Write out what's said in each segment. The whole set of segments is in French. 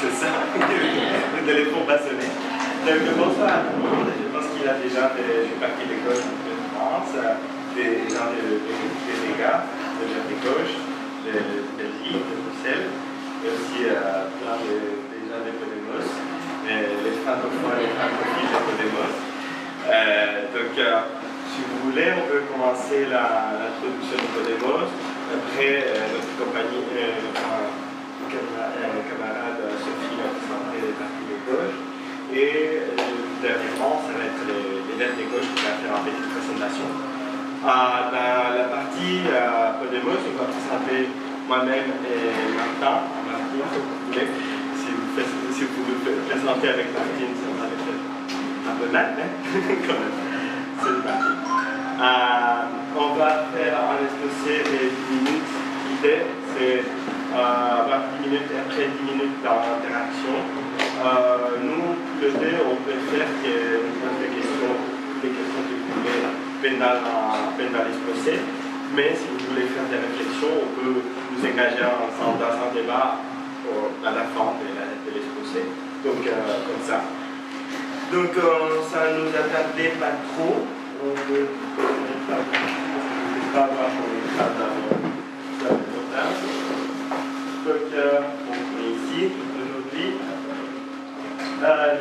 c'est ça, de les faire bastonner. Donc bonsoir à tout le monde, je pense qu'il y a déjà des parties d'école de France, des gens des dégâts, de la gauche, de Belgique, de Bruxelles, et aussi plein des gens de Podemos, les francophones et les francophiles de Podemos. Donc si vous voulez, on peut commencer l'introduction de Podemos. Après, notre compagnie, camarade Sophie va présenter les parties de gauche. Et dernièrement, ça va être les lettres de gauche qui va faire une petite présentation. Dans la partie Podemos, on va présenter moi-même et Martin. Martin, si vous voulez. Si vous pouvez présenter avec Martin, ça va être un peu mal, mais quand même. C'est parti. On va faire un exposé de 10 minutes. L'idée, c'est avoir 10 minutes et après 10 minutes d'interaction. Nous, le dé, on peut faire des questions que vous voulez pendant l'exposé. Mais si vous voulez faire des réflexions, on peut nous engager ensemble dans un débat à la fin de l'exposé. Donc, comme ça. Donc, ça ne nous attendait pas trop. On peut pas avoir ça. Donc, on est ici aujourd'hui.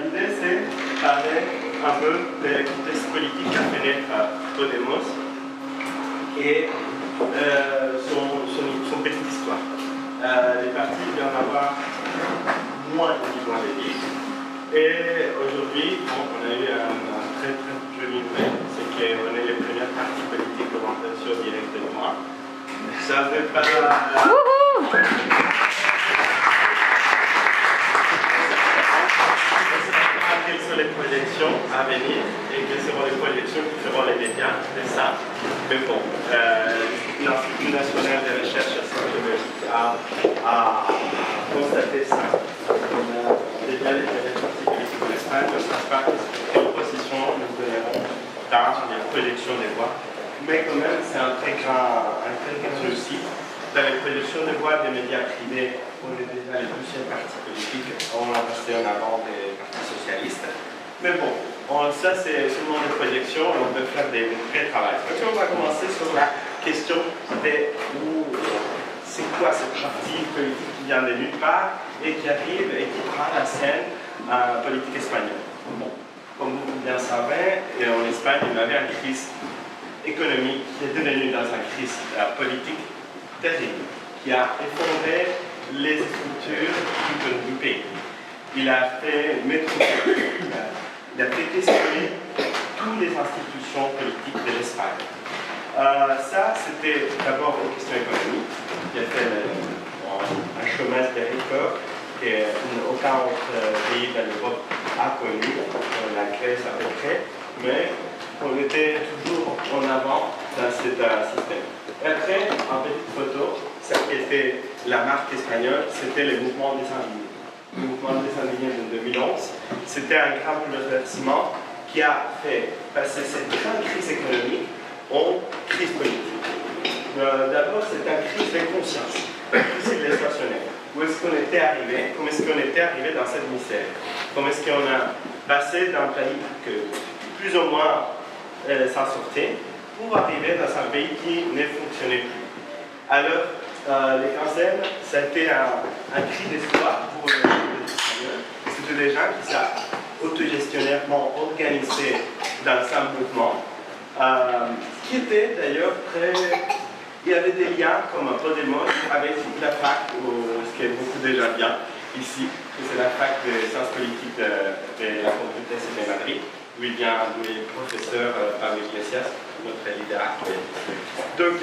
L'idée, c'est de parler un peu des contextes politiques qu'a fait naître Podemos et son petite histoire. Les partis, il y en avoir moins qui vont les lire. Et aujourd'hui, on a eu un très joli nouvelle, c'est qu'on est les premières partis politiques de l'orientation directe de moi. Ça ne fait pas... Quelles sont les projections à venir et quelles seront les projections qui feront les médias de ça. Mais bon, l'Institut national de recherche a constaté ça. On a déjà les partis politiques en Espagne, on ne sait pas quelle position nous donnerons dans les projections des voix. Mais quand même, c'est un très grand réussite. Dans les projections de voix des médias privés, on est déjà les 12e partis politiques, on a passé en avant des partis socialistes. Mais bon, ça c'est seulement des projections, on peut faire des vrais travaux. Donc on va commencer sur la question de c'est quoi cette parti politique qui vient de nulle part et qui arrive et qui prend la scène politique espagnole. Bon, comme vous bien savez, en Espagne, il y avait une crise économique qui est devenue dans une crise politique terrible, qui a effondré les structures du pays. Il a fait mettre il a fait questionner toutes les institutions politiques de l'Espagne. Ça, c'était d'abord une question économique, qui a fait un chômage des records qu'aucun autre pays de l'Europe a connu, la Grèce à peu près, mais on était toujours en avant dans ce système. Et après, en petite photo, ça qui était la marque espagnole, c'était le mouvement des Indignes. Le mouvement des Indignes de 2011, c'était un grand bouleversement qui a fait passer cette grande crise économique en crise politique. D'abord, c'est une crise de conscience, une crise civilisationnelle. Où est-ce qu'on était arrivé? Comment est-ce qu'on était arrivé dans cette misère? Comment est-ce qu'on a passé d'un pays que plus ou moins s'en sortait pour arriver dans un pays qui ne fonctionnait plus? Alors, les quinzaines, ça a été un cri d'espoir pour les Espagnols. C'était des gens qui s'est autogestionnairement organisés dans un mouvement qui était d'ailleurs très... Il y avait des liens comme un Podemos avec la fac, ce qui est beaucoup déjà bien ici, c'est la fac de sciences politiques de la Complutense de Madrid, où il vient le professeur Pablo Iglesias, notre leader actuel. Donc,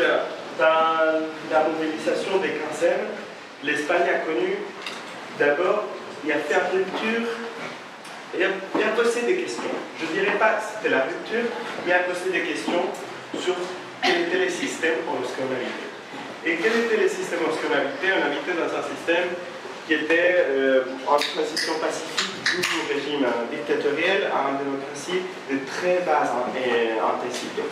dans la mobilisation des quinzaines, l'Espagne a connu, d'abord, il a fait une rupture, il a posé des questions. Je ne dirais pas que c'était la rupture, mais il a posé des questions sur quel était le système en ce qu'on habitait. Et quel était le système en ce qu'on habitait? On habitait dans un système qui était en transition pacifique du régime dictatorial à une démocratie de très basse intensité.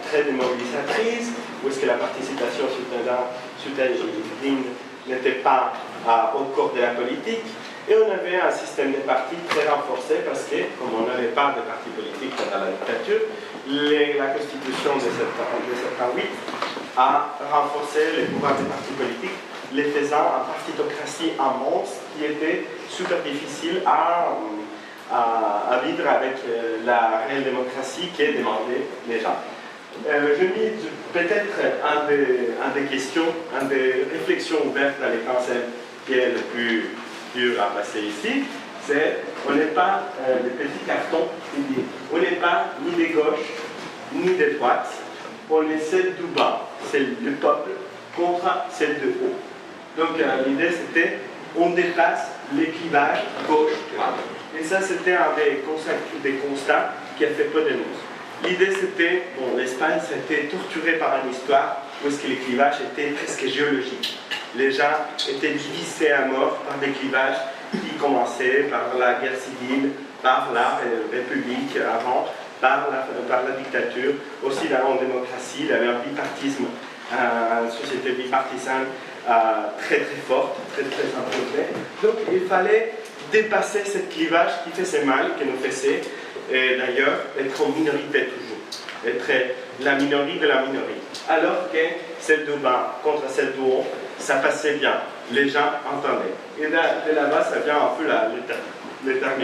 Très démobilisatrice, où est-ce que la participation citoyenne n'étaient pas au corps de la politique. Et on avait un système de partis très renforcé parce que, comme on n'avait pas de partis politiques pendant la dictature, la constitution de 1978 a renforcé les pouvoirs des partis politiques, les faisant en partitocratie en monstre qui était super difficile à vivre avec la réelle démocratie qui est demandée les gens. Je mis peut-être un des questions, une des réflexions ouvertes dans les cancers qui est le plus dur à passer ici, c'est on n'est pas des petits cartons, on n'est pas ni des gauches ni des droites, on est celle du bas, celle du peuple contre celle de haut. Donc l'idée c'était on dépasse les clivages gauche-droite. Et ça c'était un des constats qui a fait peu de nous. L'idée c'était, bon, l'Espagne s'était torturée par une histoire où est-ce que les clivages étaient presque géologiques. Les gens étaient divisés à mort par des clivages qui commençaient par la guerre civile, par la République avant, par la dictature, aussi en démocratie, il y avait un bipartisme, une société bipartisane très très forte, très très imposée. Donc il fallait dépasser ce clivage qui faisait mal, qui nous faisait d'ailleurs être en minorité toujours, être la minorité de la minorité. Alors que celle du bas contre celle du haut, ça passait bien, les gens entendaient. Et de là-bas, ça vient un peu le terme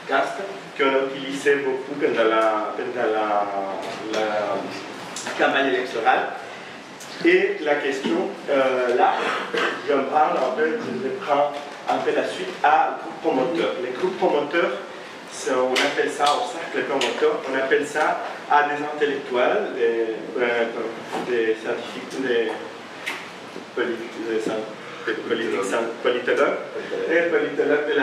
caste, qu'on utilisait beaucoup pendant la campagne électorale. Et la question, là, je me parle un peu, je prends un peu la suite à groupes promoteurs. Les groupes promoteurs, on appelle ça au cercle promoteur, on appelle ça à des intellectuels, des scientifiques, des politologues et politologues de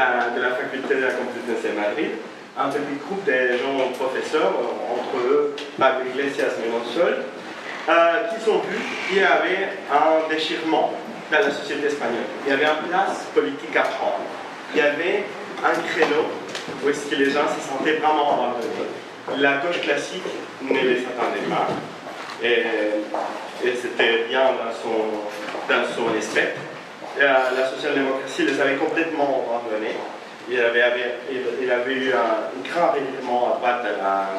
la faculté de la Complutense de Madrid, un petit groupe de gens professeurs, entre eux Pablo Iglesias et Monzol, qui ont vu qu'il y avait un déchirement dans la société espagnole. Il y avait une place politique à prendre. Il y avait un créneau où est-ce que les gens se sentaient vraiment abandonnés. La gauche classique ne les attendait pas. Et c'était bien dans son esprit. La social-démocratie les avait complètement abandonnés. Il y avait eu un grand revirement à droite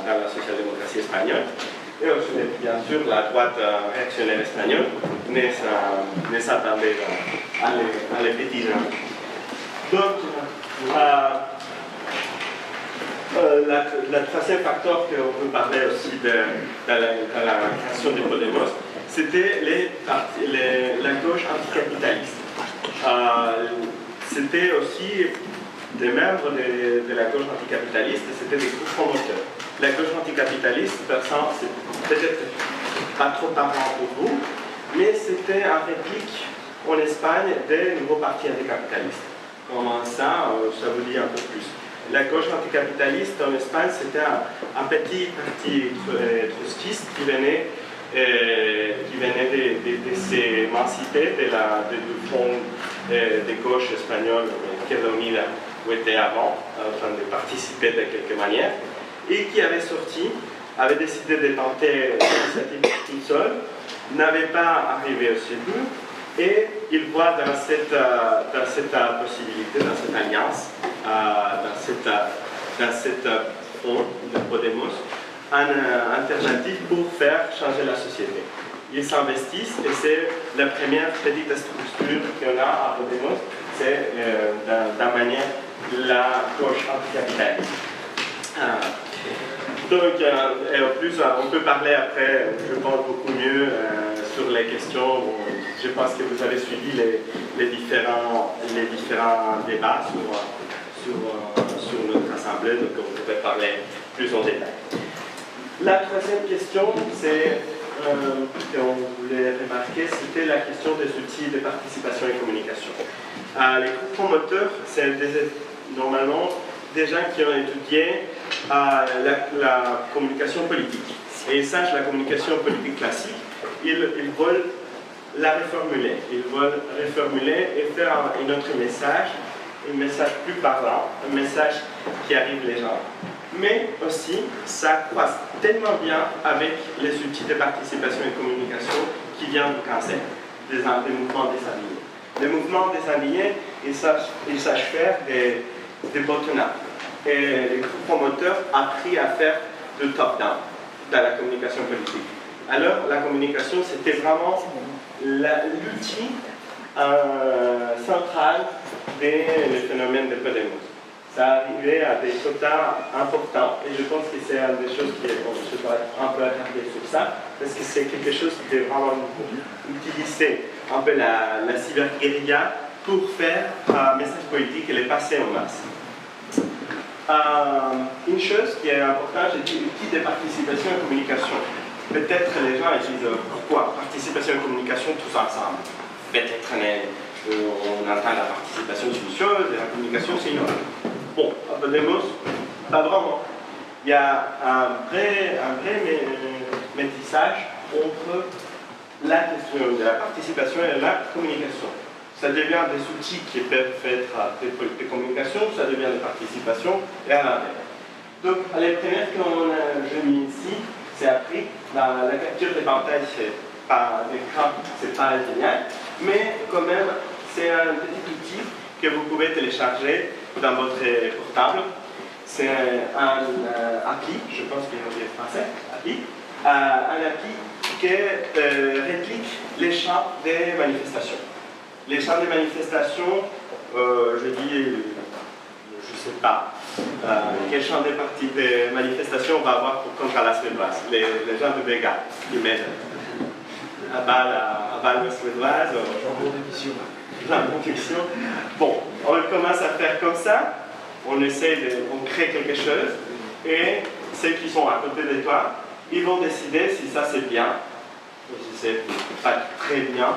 dans la social-démocratie espagnole. Et aussi, bien sûr, la droite réactionnaire espagnole ne s'attendait à les petits gens. Donc, le troisième facteur qu'on peut parler aussi dans la création de Podemos, c'était la gauche anticapitaliste. C'était aussi des membres de la gauche anticapitaliste, c'était des groupes promoteurs. La gauche anticapitaliste, c'est peut-être pas trop parlant pour vous, mais c'était en réplique en Espagne des nouveaux partis anticapitalistes. Comment ça vous dit un peu plus. La gauche anticapitaliste en Espagne, c'était un petit parti trotskiste qui venait de s'émanciper du front des gauches espagnoles qui où était avant, en train de participer de quelque manière, et qui avait décidé de tenter l'initiative tout seul, n'avait pas arrivé au bout, et il voit dans cette possibilité, dans cette alliance, dans cette front de Podemos, une alternative pour faire changer la société. Ils s'investissent et c'est la première petite structure qu'on a à Podemos, c'est d'une manière la gauche anticapitaliste. Donc, et en plus, on peut parler après, je pense beaucoup mieux sur les questions. Je pense que vous avez suivi les différents débats sur notre assemblée, donc on pourrait parler plus en détail. La troisième question, c'est qu'on voulait remarquer, c'était la question des outils de participation et communication. Les groupes promoteurs, c'est normalement des gens qui ont étudié la communication politique. Et ils sachent la communication politique classique, ils veulent la reformuler. Ils veulent reformuler et faire un autre message, un message plus parlant, un message qui arrive les gens. Mais aussi, ça croise tellement bien avec les outils de participation et communication qui viennent du cancer. des mouvements désalignés. Les mouvements désalignés, ils savent faire des bottom-up. Et les groupes promoteurs ont appris à faire du top-down dans la communication politique. Alors, la communication, c'était vraiment l'outil central des phénomènes de Podemos. Ça arrivait à des quotas importants et je pense que c'est une des choses qui est, bon, je dois un peu attarder sur ça, parce que c'est quelque chose qui est vraiment utilisé, un peu la cyberguérilla pour faire un message politique et les passer en masse. Une chose qui est importante, j'ai dit outil de participation et communication. Peut-être les gens disent pourquoi participation et communication tous ensemble. Peut-être on entend la participation c'est une chose et la communication c'est une autre. Bon, à Podemos, pas vraiment. Il y a un vrai métissage entre la question de la participation et la communication. Ça devient des outils qui peuvent être de communication, ça devient de participation et à l'inverse. Donc, les premières que j'ai mis ici, c'est appris. La capture des pantalles, c'est pas d'écran, c'est pas génial, mais quand même, c'est un petit outil que vous pouvez télécharger dans votre portable. C'est un appli, je pense qu'il y a en français, un appli qui réplique les champs des manifestations. Les champs des manifestations, je dis, je ne sais pas quel champ des manifestations on va avoir contre la suédoise. Les gens de Vega qui mettent à balle suédoise. Bon, on commence à faire comme ça, on crée quelque chose, et ceux qui sont à côté de toi, ils vont décider si ça c'est bien, ou si c'est pas très bien.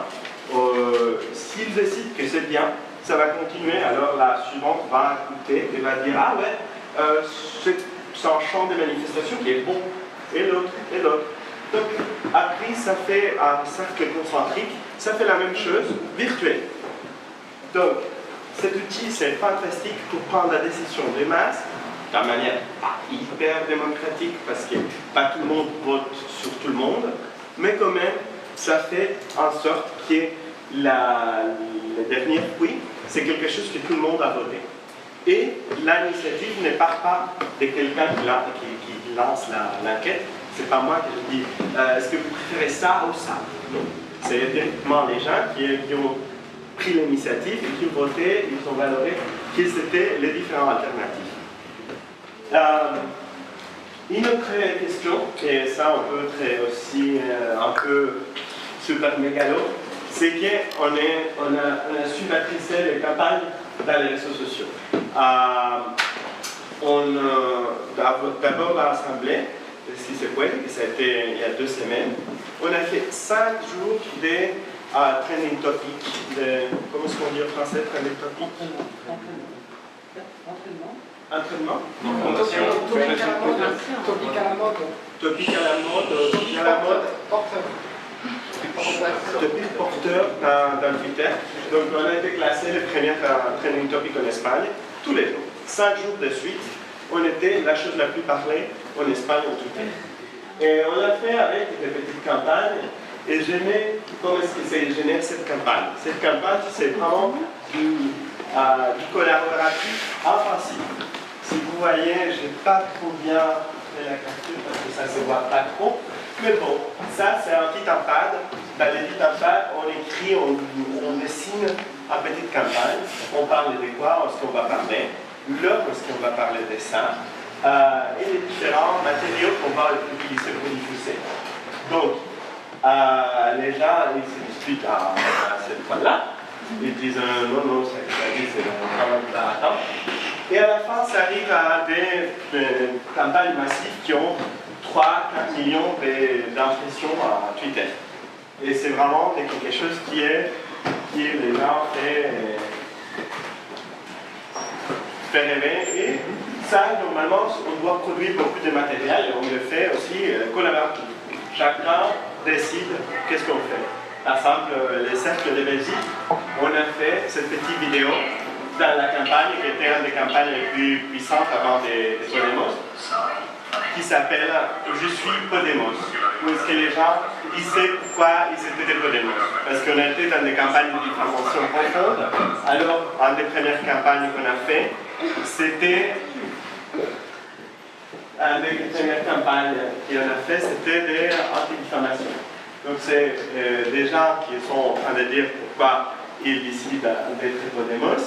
S'ils décident que c'est bien, ça va continuer, alors la suivante va écouter et va dire ah ouais, c'est un champ de manifestation qui est bon, et l'autre, et l'autre. Donc, après, ça fait un cercle concentrique, ça fait la même chose, virtuel. Donc, cet outil, c'est fantastique pour prendre la décision des masses, de manière pas hyper démocratique, parce que pas tout le monde vote sur tout le monde, mais quand même, ça fait en sorte que le dernier oui, c'est quelque chose que tout le monde a voté. Et l'initiative ne part pas de quelqu'un qui lance l'enquête. C'est pas moi qui dis est-ce que vous préférez ça ou ça? Non. C'est directement les gens qui ont pris l'initiative et qui ont voté, ils ont valoré quelles étaient les différentes alternatives. Une autre question, et ça on peut être aussi un peu super mégalo, c'est qu'on a su maîtriser les campagnes dans les réseaux sociaux. D'abord l'Assemblée, si c'est quoi, ça a été il y a 2 semaines, on a fait 5 jours de training topic, comment est-ce qu'on dit en français, training topic? Entraînement. Topic à la mode. Topic à la mode. Topic porteur dans Twitter. Donc on a été classé le premier training topic en Espagne, tous les jours. 5 jours de suite, on était la chose la plus parlée en Espagne en Twitter. Et on l'a fait avec des petites campagnes. Et j'aimais comment est-ce que c'est génère cette campagne. Cette campagne, c'est vraiment du collaboratif offensif. Si vous voyez, je n'ai pas trop bien fait la capture parce que ça ne se voit pas trop. Mais bon, ça c'est un petit iPad. Dans les petits iPads, on écrit, on dessine une petite campagne. On parle de quoi, est-ce qu'on va parler, l'heure, est-ce qu'on va parler de ça, et les différents matériaux qu'on va utiliser pour diffuser. Donc, les gens, ils se disputent à cette fois-là. Ils disent non, ça c'est quand même pas attendre. Et à la fin, ça arrive à des campagnes massives qui ont 3-4 millions d'impressions à Twitter. Et c'est vraiment quelque chose qui est les gens fait rêver. Et ça, normalement, on doit produire beaucoup de matériel et on le fait aussi collaboratif. Chacun décide qu'est-ce qu'on fait. Par exemple, les cercles de Belgique, on a fait cette petite vidéo dans la campagne, qui était une des campagnes les plus puissantes avant des Podemos, qui s'appelle « Je suis Podemos », où est-ce que les gens il sait pourquoi ils étaient des Podemos. Parce qu'on a été dans des campagnes de diffamation profonde. Alors, une des premières campagnes qu'on a fait, c'était des anti-diffamation. Donc c'est des gens qui sont en train de dire pourquoi ils décident d'être Podemos.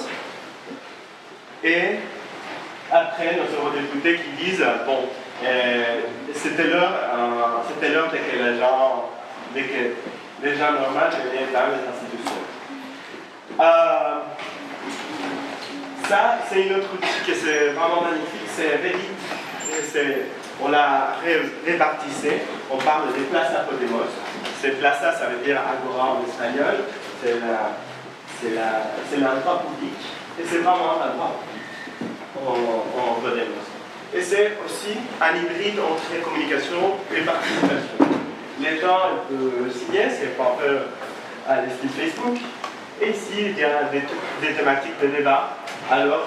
Et après, nos eurodéputés qui disent, bon, c'était l'heure dès que les gens normaux venaient dans les institutions. Ça, c'est une autre outil qui est vraiment magnifique, c'est Reddit. On l'a rebaptisé, on parle des Plaza Podemos. Ces Plaza, ça veut dire Agora en espagnol, c'est l'endroit public, et c'est vraiment un endroit en Podemos. Et c'est aussi un hybride entre communication et participation. Les gens peuvent signer, c'est un peu à l'estime Facebook. Et ici, il y a des thématiques de débat. Alors,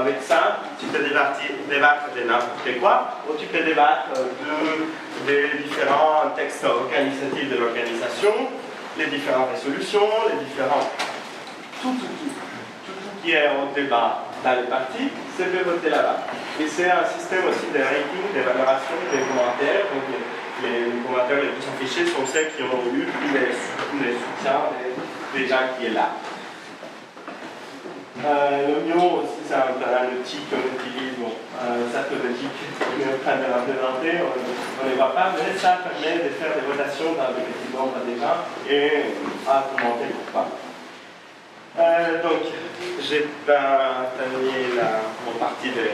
avec ça, tu peux débattre de n'importe quoi, ou tu peux débattre des différents textes organisatifs de l'organisation, les différentes résolutions, les différents... Tout qui est en débat dans les partis, c'est de voter là-bas. Et c'est un système aussi de rating, de valoration des commentaires. Donc les commentaires les plus affichés sont ceux qui ont eu les soutiens des gens qui sont là. L'oignon aussi, c'est un outil qu'on utilise, satellite, on est en train de l'implémenter, on ne les voit pas, mais ça permet de faire des votations dans des petits nombres de gens et à commenter pourquoi. Donc, j'ai pas terminé mon partie de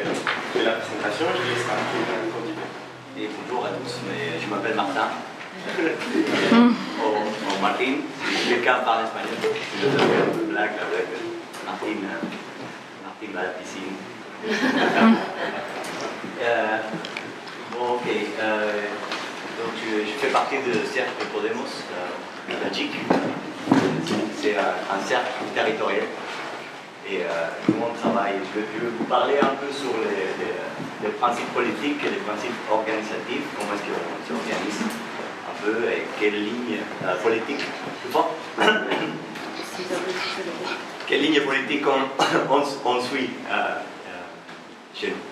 la présentation, je laisse Martin continuer. Et bonjour à tous, je m'appelle Martin. Martin, quelqu'un parle espagnol. Je vais faire un peu de blague avec Martin va à la piscine. Ok. Donc, je fais partie du cercle Podemos de Belgique. C'est un cercle territorial. Et nous, on travaille. Je vais vous parler un peu sur les principes politiques et les principes organisatifs, comment est-ce qu'on s'organise un peu et quelle ligne politique. Quelle ligne politique on suit chez nous.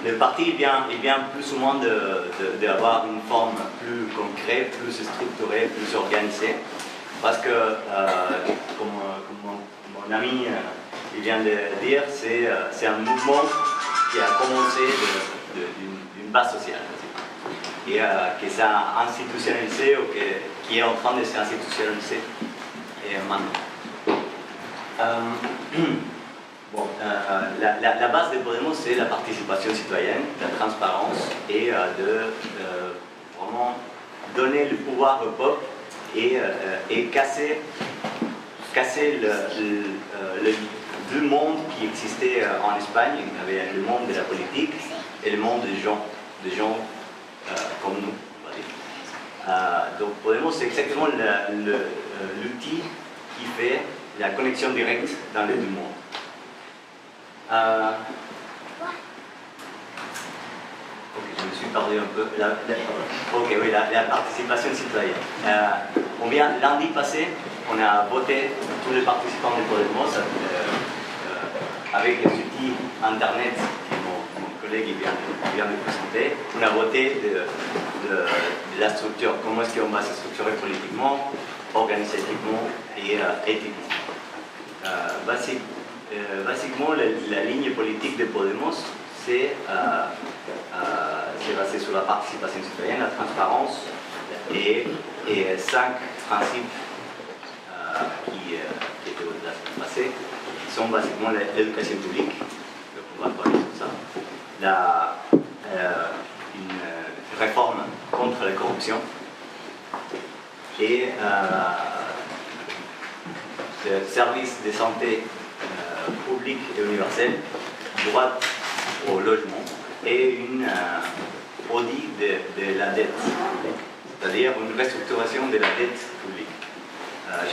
Le parti vient plus ou moins d'avoir une forme plus concrète, plus structurée, plus organisée. Parce que, comme mon ami il vient de dire, c'est un mouvement qui a commencé d'une base sociale. Et qui s'est institutionnalisé ou qui est en train de s'institutionnaliser maintenant. La base de Podemos, c'est la participation citoyenne, la transparence et de vraiment donner le pouvoir au peuple et casser le deux mondes qui existaient en Espagne. Il y avait le monde de la politique et le monde des gens comme nous, on va dire. Donc Podemos, c'est exactement l'outil qui fait la connexion directe dans les deux mondes. Ok, je me suis perdu un peu. La participation citoyenne. Lundi passé, on a voté tous les participants de Podemos avec les outils internet que mon collègue vient de présenter. On a voté de la structure, comment est-ce qu'on va se structurer politiquement, organisativement et éthiquement. Basiquement, la ligne politique de Podemos, c'est basé sur la participation citoyenne, la transparence et 5 principes qui étaient au-delà de la semaine passée, qui sont basiquement l'éducation publique, donc on va parler de ça, une réforme contre la corruption et le service de santé public et universel, droit au logement et une audit de la dette publique, c'est-à-dire une restructuration de la dette publique.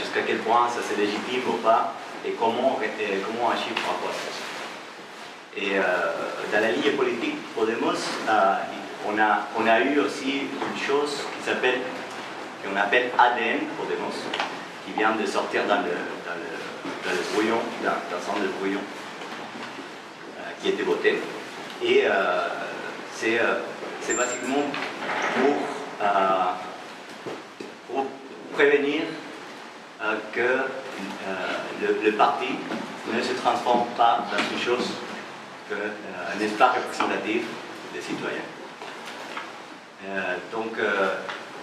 Jusqu'à quel point ça c'est légitime ou pas et comment agir par rapport à ça. Et dans la ligne politique Podemos, on a eu aussi une chose qu'on appelle ADN Podemos, qui vient de sortir dans le brouillon, dans l'ensemble de brouillon qui était voté. Et c'est basiquement pour prévenir que le parti ne se transforme pas dans une chose qui n'est pas représentative des citoyens. Donc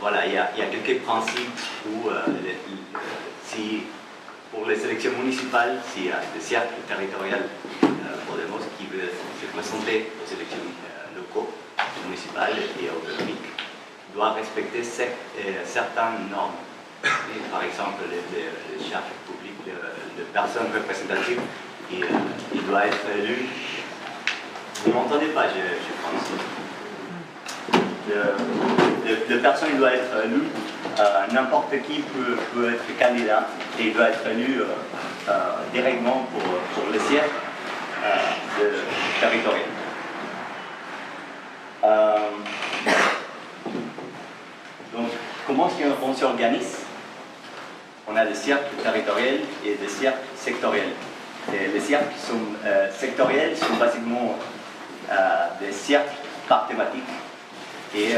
voilà, il y a quelques principes où si pour les élections municipales, s'il y a des cercles territoriaux Podemos qui veulent se présenter aux élections locaux, municipales et autonamiques, doit respecter certaines normes. Et par exemple, les charges publiques de personnes représentatives, il doit être élu. Vous ne m'entendez pas, je pense. Le personne doit être élu, n'importe qui peut être candidat et il doit être élu directement pour le siège territorial. Donc, comment est-ce qu'on s'organise? On a des cercles territoriaux et des cercles sectoriels. Et les cercles sectoriels sont basiquement des cercles par thématique et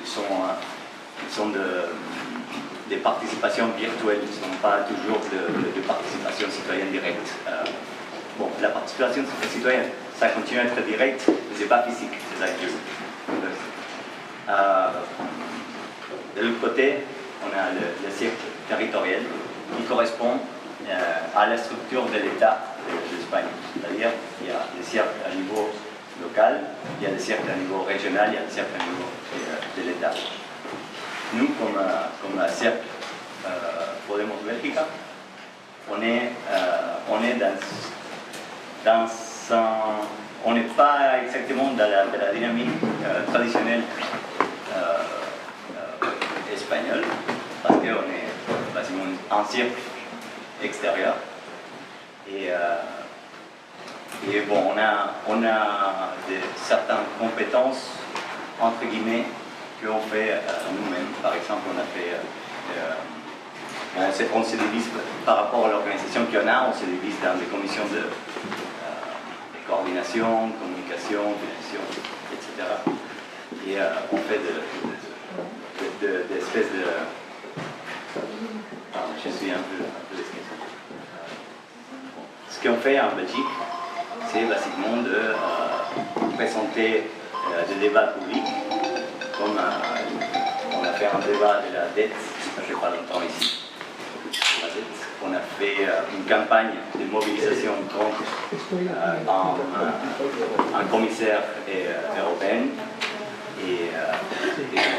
sont des participations virtuelles, ce ne sont pas toujours de participation citoyenne directe. Bon, la participation citoyenne, ça continue à être direct, mais ce n'est pas physique, c'est ça que je veux. De l'autre côté, on a le cercle territorial qui correspond à la structure de l'État d'Espagne. C'est-à-dire qu'il y a des cercles à niveau local, il y a des cercles à niveau régional, il y a des cercles à niveau de l'État. Nous, comme cercle Podemos Bélgica, on est on n'est pas exactement dans la dynamique traditionnelle espagnole, parce qu'on est basiquement un cercle extérieur. Et bon, on a certaines compétences, entre guillemets, qu'on fait nous-mêmes. Par exemple, on se divise par rapport à l'organisation qu'il y en a, on se divise dans des commissions de coordination, communication, direction, etc. Et on fait des espèces de... Pardon, je suis un peu esquissé. Ce qu'on fait en Belgique, c'est basiquement de présenter des débats publics, comme on a fait un débat de la dette, ça fait pas longtemps ici. La dette. On a fait une campagne de mobilisation contre un commissaire européen. Et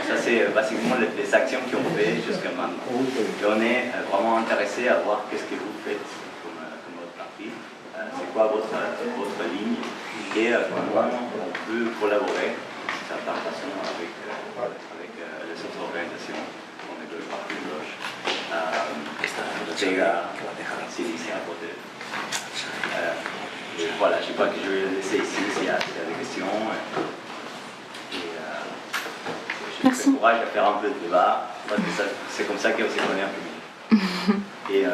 ça, c'est basiquement les actions qu'on fait jusqu'à maintenant. Et on est vraiment intéressé à voir qu'est-ce que vous faites comme votre parti, c'est quoi votre ligne et comment on peut collaborer d'une certaine façon avec les autres organisations, comme le parti de gauche. Voilà, je crois que je vais laisser ici s'il y a des questions. Je t'encourage à faire un peu de débat, parce que c'est comme ça qu'on se connaît un peu mieux. Et